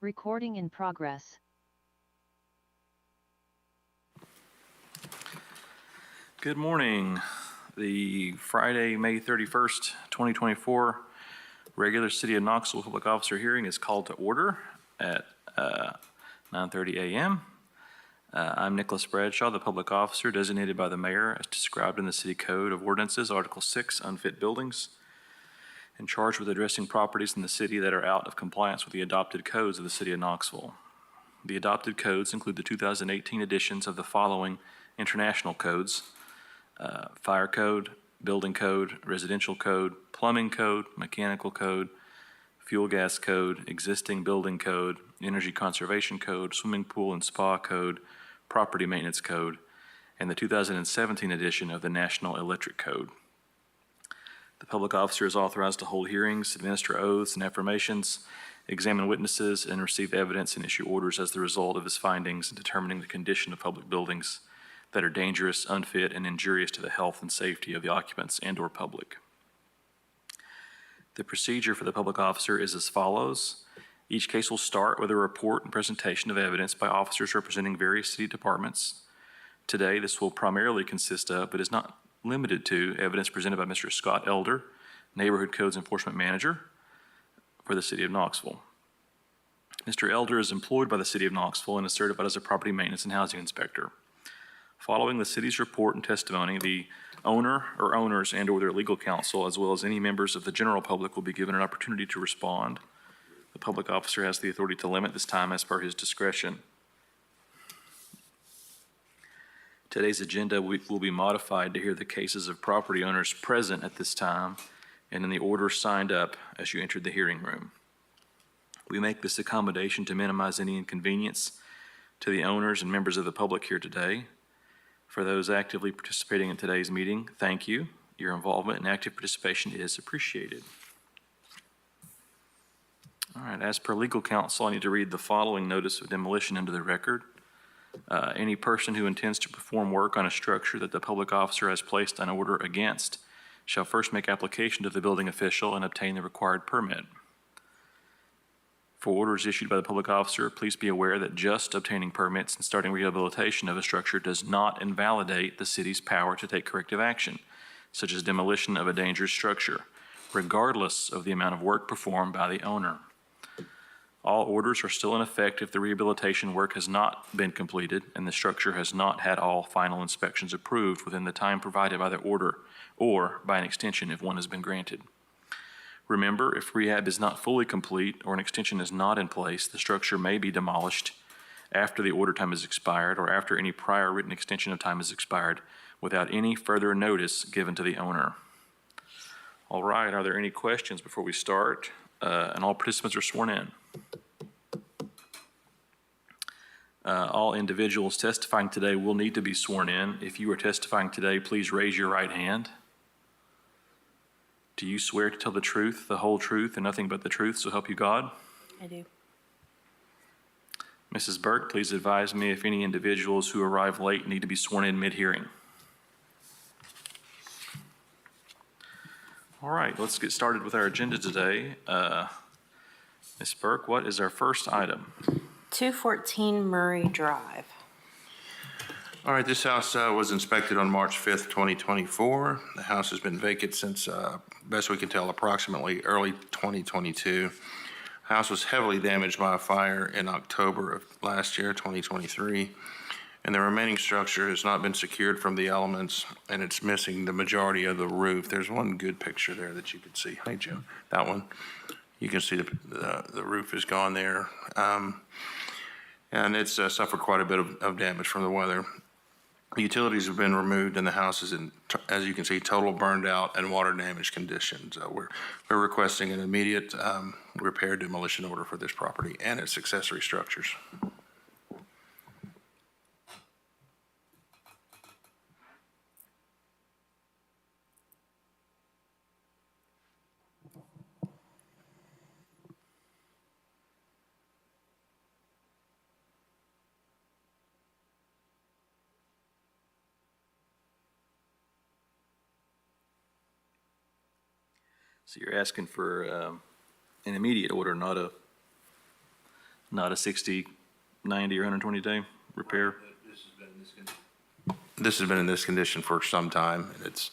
Recording in progress. Good morning. The Friday, May 31st, 2024 regular City of Knoxville public officer hearing is called to order at 9:30 a.m. I'm Nicholas Bradshaw, the public officer designated by the mayor as described in the City Code of Ordinances, Article 6, Unfit Buildings, and charged with addressing properties in the city that are out of compliance with the adopted codes of the City of Knoxville. The adopted codes include the 2018 editions of the following international codes: Fire Code, Building Code, Residential Code, Plumbing Code, Mechanical Code, Fuel Gas Code, Existing Building Code, Energy Conservation Code, Swimming Pool and Spa Code, Property Maintenance Code, and the 2017 edition of the National Electric Code. The public officer is authorized to hold hearings, administer oaths and affirmations, examine witnesses, and receive evidence and issue orders as the result of his findings in determining the condition of public buildings that are dangerous, unfit, and injurious to the health and safety of the occupants and/or public. The procedure for the public officer is as follows. Each case will start with a report and presentation of evidence by officers representing various city departments. Today, this will primarily consist of, but is not limited to, evidence presented by Mr. Scott Elder, Neighborhood Codes Enforcement Manager for the City of Knoxville. Mr. Elder is employed by the City of Knoxville and is certified as a property maintenance and housing inspector. Following the city's report and testimony, the owner or owners and/or their legal counsel, as well as any members of the general public, will be given an opportunity to respond. The public officer has the authority to limit this time as per his discretion. Today's agenda will be modified to hear the cases of property owners present at this time and in the order signed up as you entered the hearing room. We make this accommodation to minimize any inconvenience to the owners and members of the public here today. For those actively participating in today's meeting, thank you. Your involvement and active participation is appreciated. All right, as per legal counsel, I need to read the following notice of demolition into the record. Any person who intends to perform work on a structure that the public officer has placed an order against shall first make application to the building official and obtain the required permit. For orders issued by the public officer, please be aware that just obtaining permits and starting rehabilitation of a structure does not invalidate the city's power to take corrective action, such as demolition of a dangerous structure, regardless of the amount of work performed by the owner. All orders are still in effect if the rehabilitation work has not been completed and the structure has not had all final inspections approved within the time provided by the order, or by an extension if one has been granted. Remember, if rehab is not fully complete or an extension is not in place, the structure may be demolished after the order time has expired or after any prior written extension of time has expired without any further notice given to the owner. All right, are there any questions before we start? And all participants are sworn in. All individuals testifying today will need to be sworn in. If you are testifying today, please raise your right hand. Do you swear to tell the truth, the whole truth, and nothing but the truth, so help you God? I do. Mrs. Burke, please advise me if any individuals who arrive late need to be sworn in mid-hearing. All right, let's get started with our agenda today. Ms. Burke, what is our first item? 214 Murray Drive. All right, this house was inspected on March 5th, 2024. The house has been vacant since, best we can tell, approximately early 2022. The house was heavily damaged by a fire in October of last year, 2023, and the remaining structure has not been secured from the elements, and it's missing the majority of the roof. There's one good picture there that you can see. Hey, Jim, that one. You can see the roof is gone there, and it's suffered quite a bit of damage from the weather. The utilities have been removed, and the house is in, as you can see, total burned out and water damage conditions. We're requesting an immediate repair demolition order for this property and its accessory structures. So you're asking for an immediate order, not not a 60, 90, or 120 day repair? This has been in this condition for some time, and it's,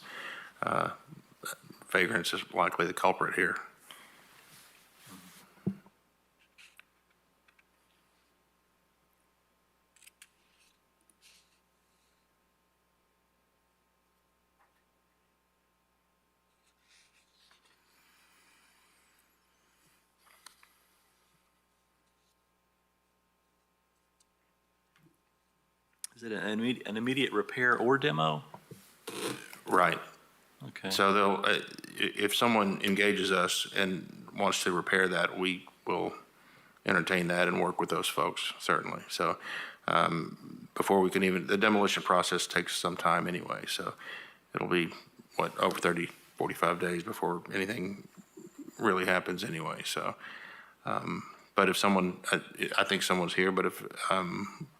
vagrants is likely the culprit here. Is it an immediate repair or demo? Right. Okay. So they'll, if someone engages us and wants to repair that, we will entertain that and work with those folks, certainly. So before we can even, the demolition process takes some time anyway. So it'll be, over 30, 45 days before anything really happens anyway. So, but if someone, I think someone's here, but if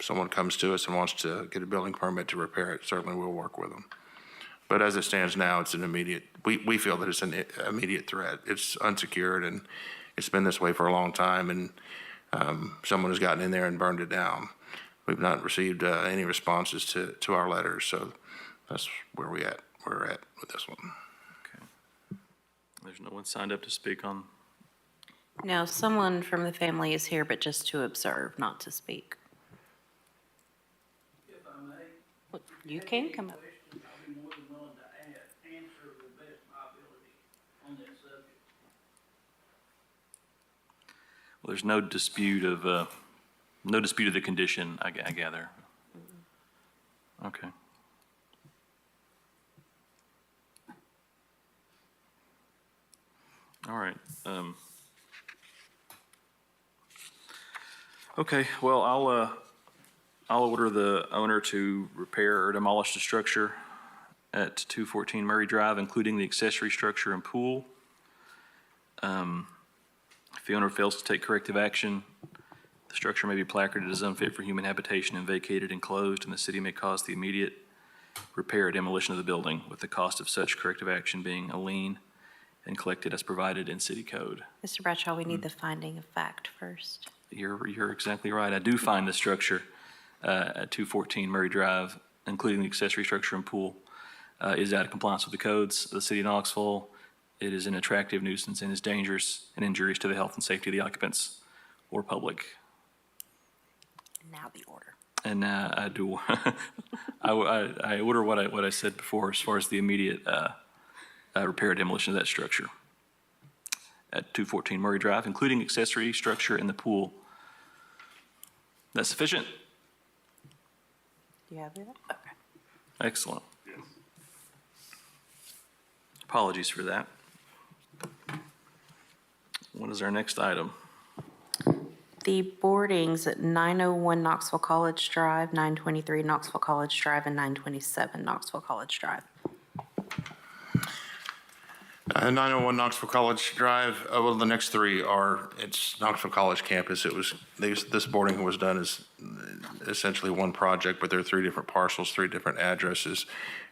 someone comes to us and wants to get a building permit to repair it, certainly we'll work with them. But as it stands now, it's an immediate, we feel that it's an immediate threat. It's unsecured, and it's been this way for a long time, and someone has gotten in there and burned it down. We've not received any responses to our letters, so that's where we're at with this one. Okay. There's no one signed up to speak on. No, someone from the family is here, but just to observe, not to speak. If I may. You can come up. I'll be more than willing to answer the best of my ability on that subject. Well, there's no dispute of the condition, I gather. Okay. All right. Okay, well, I'll order the owner to repair or demolish the structure at 214 Murray Drive, including the accessory structure and pool. If the owner fails to take corrective action, the structure may be placarded as unfit for human habitation and vacated and closed, and the city may cause the immediate repair or demolition of the building, with the cost of such corrective action being a lien and collected as provided in city code. Mr. Bradshaw, we need the finding of fact first. You're exactly right. I do find the structure at 214 Murray Drive, including the accessory structure and pool, is out of compliance with the codes of the city of Knoxville. It is an attractive nuisance and is dangerous and injurious to the health and safety of the occupants or public. Now the order. And I do, I order what I said before as far as the immediate repair or demolition of that structure at 214 Murray Drive, including accessory structure and the pool. That's sufficient? Do you have that? Okay. Excellent. Apologies for that. What is our next item? The boardings at 901 Knoxville College Drive, 923 Knoxville College Drive, and 927 Knoxville College Drive. 901 Knoxville College Drive, well, the next three are, it's Knoxville College campus. This boarding was done as essentially one project, but there are three different parcels, three different addresses,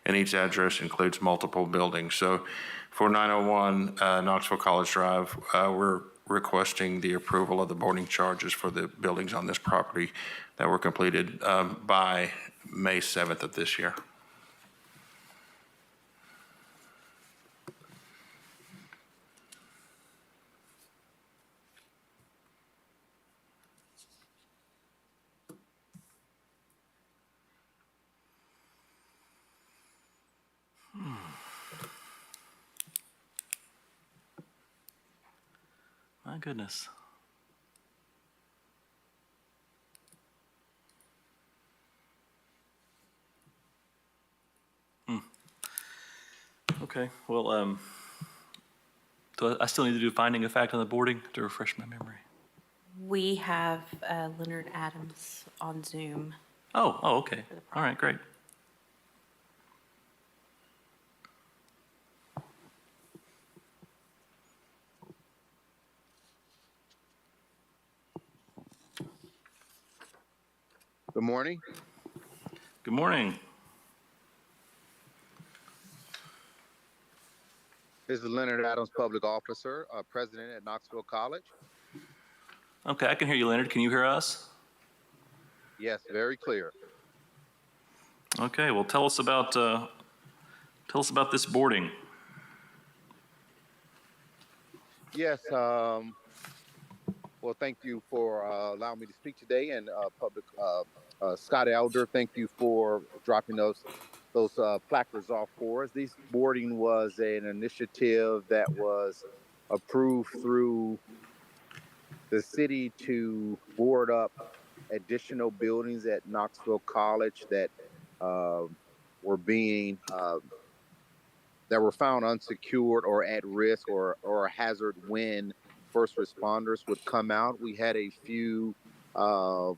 and each address includes multiple buildings. So for 901 Knoxville College Drive, we're requesting the approval of the boarding charges for the buildings on this property that were completed by May 7th of this year. My goodness. Okay, well, do I still need to do finding of fact on the boarding to refresh my memory? We have Leonard Adams on Zoom. Oh, okay. All right, great. Good morning. Good morning. This is Leonard Adams, public officer, president at Knoxville College. Okay, I can hear you, Leonard. Can you hear us? Yes, very clear. Okay, well, tell us about this boarding. Yes, well, thank you for allowing me to speak today. And Scott Elder, thank you for dropping those placards off for us. This boarding was an initiative that was approved through the city to board up additional buildings at Knoxville College that uh, were being that were found unsecured or at risk or a hazard when first responders would come out. We had a few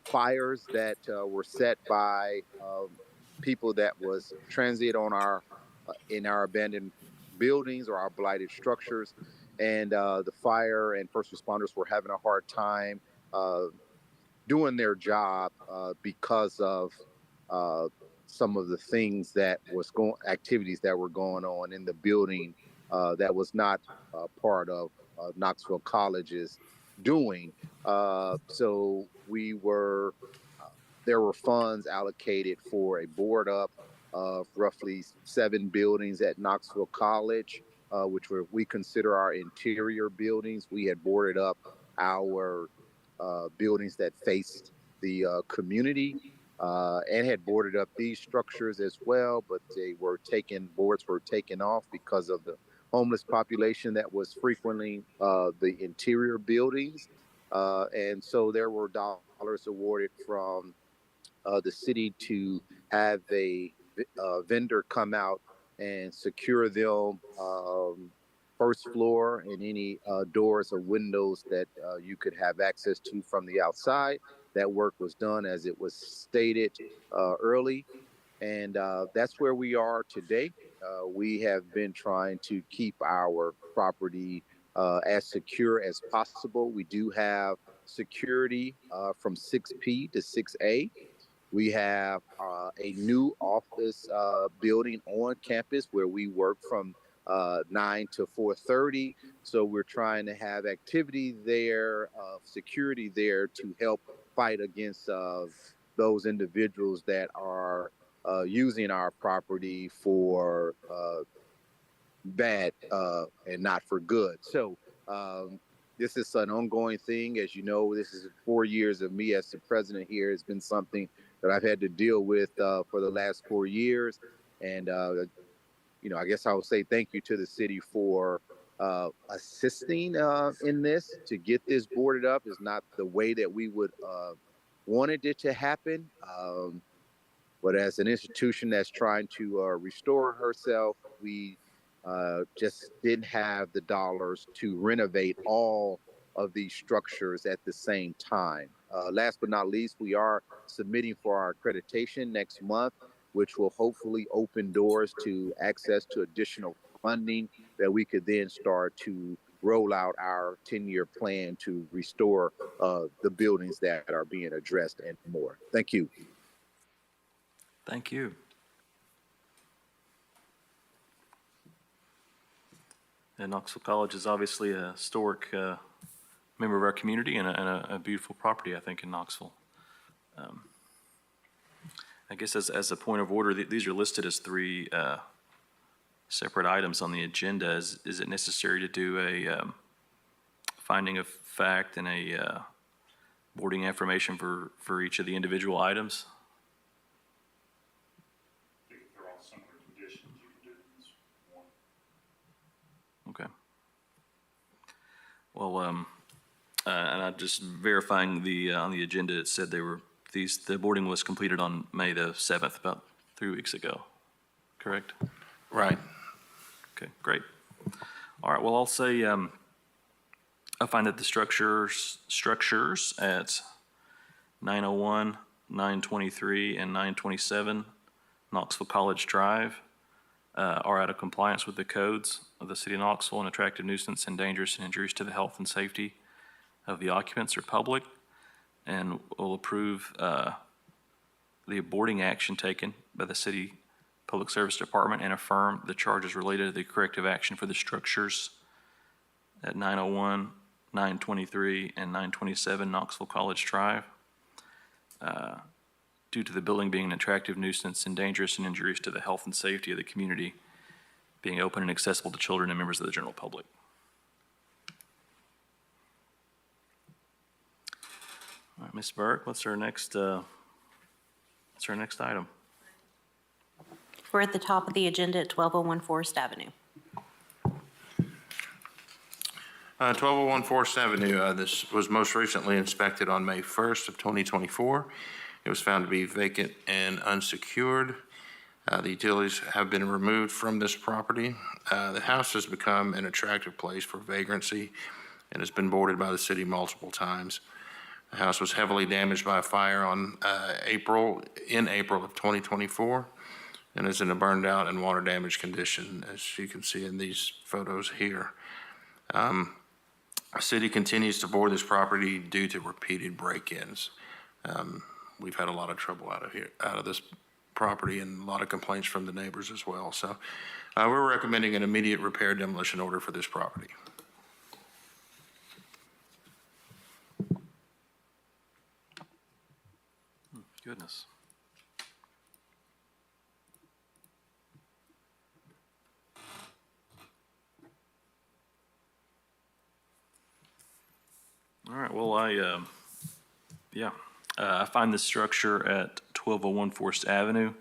fires that were set by people that was transient on our in our abandoned buildings or our blighted structures, and the fire and first responders were having a hard time uh, doing their job because of uh, some of the things that was going activities that were going on in the building that was not part of Knoxville College's doing. So we were there were funds allocated for a board up of roughly 7 buildings at Knoxville College, which we consider our interior buildings. We had boarded up our buildings that faced the community and had boarded up these structures as well, but boards were taken off because of the homeless population that was frequently the interior buildings. And so there were dollars awarded from the city to have a vendor come out and secure them first floor and any doors or windows that you could have access to from the outside. That work was done as it was stated early, and that's where we are today. We have been trying to keep our property as secure as possible. We do have security from 6P to 6A. We have a new office building on campus where we work from 9 to 4:30. So we're trying to have activity there, security there to help fight against those individuals that are using our property for bad and not for good. So this is an ongoing thing. As you know, this is 4 years of me as the president here. It's been something that I've had to deal with for the last 4 years. And, I guess I will say thank you to the city for assisting in this. To get this boarded up is not the way that we would wanted it to happen. But as an institution that's trying to restore herself, we just didn't have the dollars to renovate all of these structures at the same time. Last but not least, we are submitting for our accreditation next month, which will hopefully open doors to access to additional funding that we could then start to roll out our 10-year plan to restore the buildings that are being addressed and more. Thank you. Thank you. And Knoxville College is obviously a historic member of our community and a beautiful property, I think, in Knoxville. I guess as a point of order, these are listed as 3 separate items on the agenda. Is it necessary to do a finding of fact and a boarding affirmation for each of the individual items? If they're all similar conditions, you can do it in this one. Okay. Well, and I'm just verifying on the agenda, it said the boarding was completed on May the 7th, about 3 weeks ago, correct? Right. Okay, great. All right, well, I'll say, I find that the structures at 901, 923, and 927 Knoxville College Drive are out of compliance with the codes of the city of Knoxville, and attractive nuisance and dangerous and injurious to the health and safety of the occupants or public, and will approve the boarding action taken by the city Public Service Department and affirm the charges related to the corrective action for the structures at 901, 923, and 927 Knoxville College Drive, due to the building being an attractive nuisance and dangerous and injurious to the health and safety of the community, being open and accessible to children and members of the general public. All right, Ms. Burke, what's our next item? We're at the top of the agenda at 1201 Forest Avenue. 1201 Forest Avenue, this was most recently inspected on May 1st of 2024. It was found to be vacant and unsecured. The utilities have been removed from this property. The house has become an attractive place for vagrancy and has been boarded by the city multiple times. The house was heavily damaged by a fire in April of 2024 and is in a burned out and water damaged condition, as you can see in these photos here. The city continues to board this property due to repeated break-ins. We've had a lot of trouble out of this property, and a lot of complaints from the neighbors as well. So we're recommending an immediate repair demolition order for this property. Goodness. All right, well, I find this structure at 1201 Forest Avenue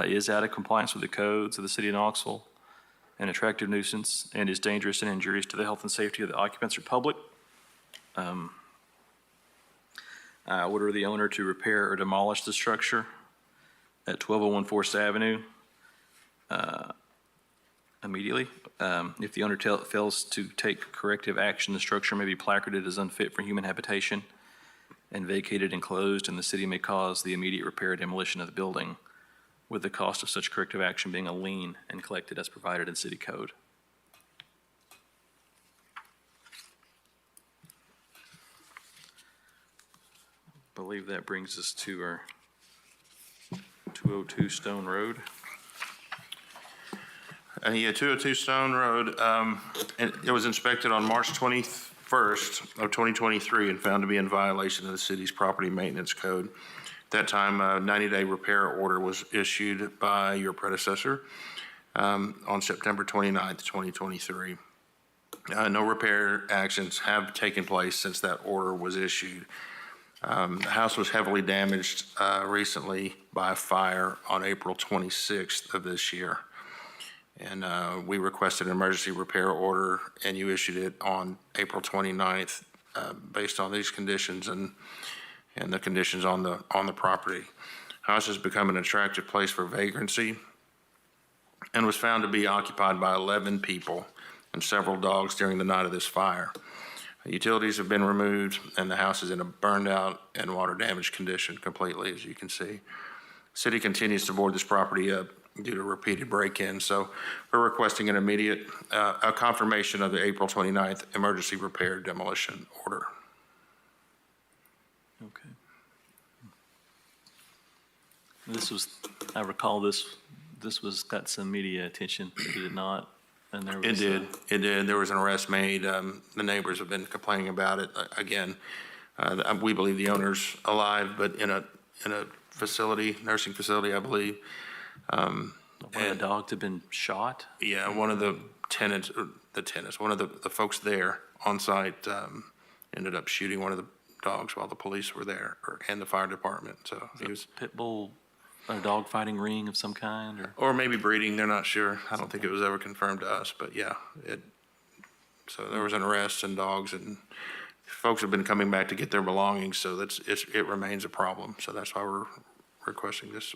is out of compliance with the codes of the city of Knoxville, an attractive nuisance, and is dangerous and injurious to the health and safety of the occupants or public. I order the owner to repair or demolish the structure at 1201 Forest Avenue immediately. If the owner fails to take corrective action, the structure may be placarded as unfit for human habitation and vacated and closed, and the city may cause the immediate repair or demolition of the building, with the cost of such corrective action being a lien and collected as provided in city code. I believe that brings us to our 202 Stone Road. 202 Stone Road, and it was inspected on March 21st of 2023 and found to be in violation of the city's property maintenance code. At that time, a 90-day repair order was issued by your predecessor on September 29th, 2023. No repair actions have taken place since that order was issued. The house was heavily damaged recently by a fire on April 26th of this year. And we requested an emergency repair order, and you issued it on April 29th based on these conditions and the conditions on the property. House has become an attractive place for vagrancy and was found to be occupied by 11 people and several dogs during the night of this fire. Utilities have been removed, and the house is in a burned out and water damaged condition completely, as you can see. City continues to board this property up due to repeated break-ins, so we're requesting an immediate a confirmation of the April 29th emergency repair demolition order. Okay. I recall this got some media attention, did it not? And there was It did. There was an arrest made. The neighbors have been complaining about it. Again, we believe the owner's alive, but in a facility, nursing facility, I believe. One of the dogs had been shot? Yeah, one of the tenants, one of the folks there on site ended up shooting one of the dogs while the police were there, and the fire department. So he was Pit bull, a dog fighting ring of some kind, or maybe breeding. They're not sure. I don't think it was ever confirmed to us, but yeah, so there was an arrest and dogs, and folks have been coming back to get their belongings. So it remains a problem. So that's why we're requesting this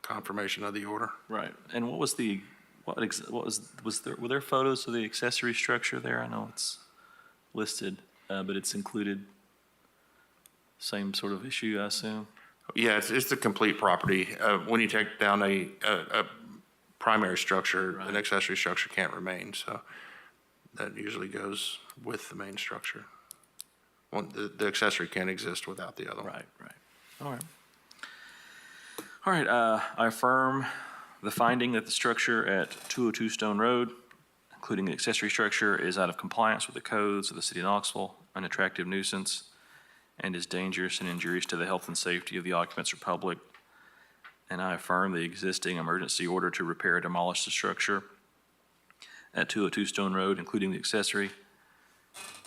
confirmation of the order. Right. And what was were there photos of the accessory structure there? I know it's listed, but it's included. Same sort of issue, I assume. Yeah, it's the complete property. When you take down a primary structure, Right. An accessory structure can't remain. So that usually goes with the main structure. The accessory can't exist without the other one. Right. All right, I affirm the finding that the structure at 202 Stone Road including the accessory structure, is out of compliance with the codes of the city of Knoxville, an attractive nuisance, and is dangerous and injurious to the health and safety of the occupants or public. And I affirm the existing emergency order to repair or demolish the structure at 202 Stone Road, including the accessory.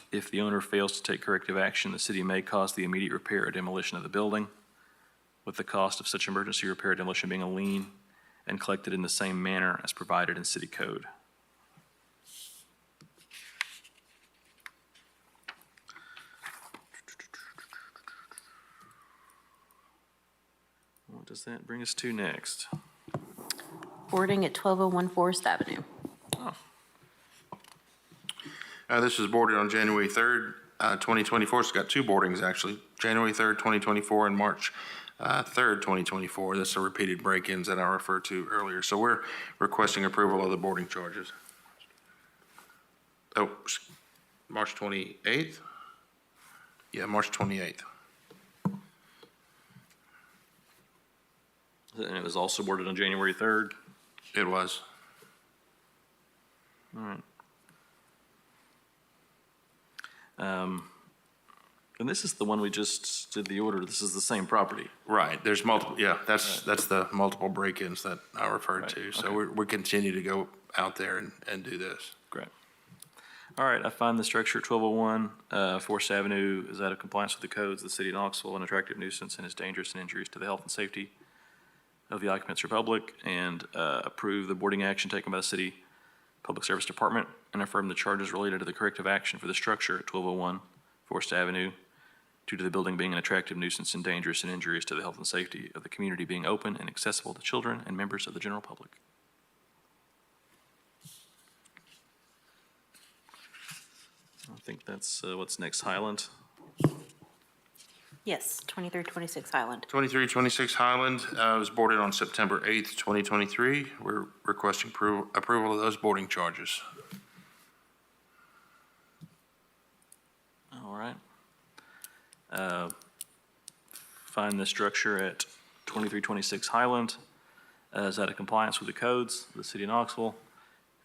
If the owner fails to take corrective action, the city may cause the immediate repair or demolition of the building, with the cost of such emergency repair or demolition being a lien and collected in the same manner as provided in city code. What does that bring us to next? Boarding at 1201 Forest Avenue. This was boarded on January 3rd, 2024. It's got two boardings, actually. January 3rd, 2024 and March 3rd, 2024. That's the repeated break-ins that I referred to earlier. So we're requesting approval of the boarding charges. Oh, March 28th? Yeah, March 28th. And it was also boarded on January 3rd. It was. All right. And this is the one we just did the order. This is the same property. Right, there's multiple, yeah, that's the multiple break-ins that I referred Right, to. So okay. we continue to go out there and do this. Great. All right, I find the structure at 1201 Forest Avenue is out of compliance with the codes of the city of Knoxville, an attractive nuisance, and is dangerous and injurious to the health and safety of the occupants or public, and approve the boarding action taken by the city Public Service Department, and affirm the charges related to the corrective action for the structure at 1201 Forest Avenue due to the building being an attractive nuisance and dangerous and injurious to the health and safety of the community, being open and accessible to children and members of the general public. I think that's what's next, Highland. Yes, 2326 Highland. 2326 Highland was boarded on September 8th, 2023. We're requesting approval of those boarding charges. All right. Find the structure at 2326 Highland is out of compliance with the codes of the city of Knoxville,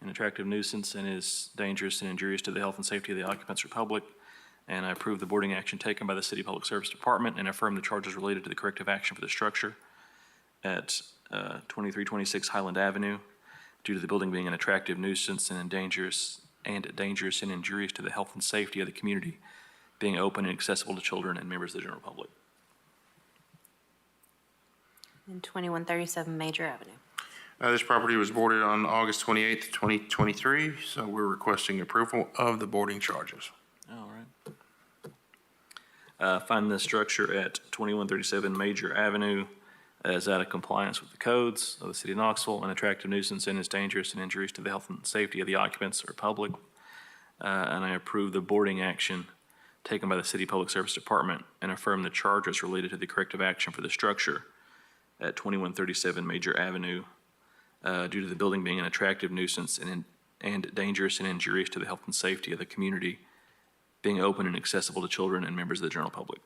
an attractive nuisance, and is dangerous and injurious to the health and safety of the occupants or public. And I approve the boarding action taken by the City Public Service Department and affirm the charges related to the corrective action for the structure at 2326 Highland Avenue due to the building being an attractive nuisance and dangerous and injurious to the health and safety of the community, being open and accessible to children and members of the general public. And 2137 Major Avenue. This property was boarded on August 28th, 2023, so we're requesting approval of the boarding charges. All right. Find the structure at 2137 Major Avenue is out of compliance with the codes of the city of Knoxville, an attractive nuisance, and is dangerous and injurious to the health and safety of the occupants or public. And I approve the boarding action taken by the City Public Service Department and affirm the charges related to the corrective action for the structure at 2137 Major Avenue due to the building being an attractive nuisance and dangerous and injurious to the health and safety of the community, being open and accessible to children and members of the general public.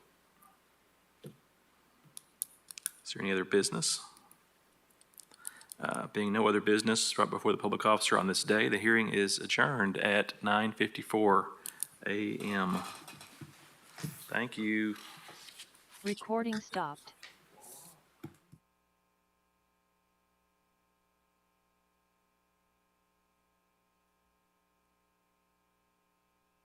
Is there any other business? Being no other business brought before the public officer on this day, the hearing is adjourned at 9:54 a.m. Thank you. Recording stopped.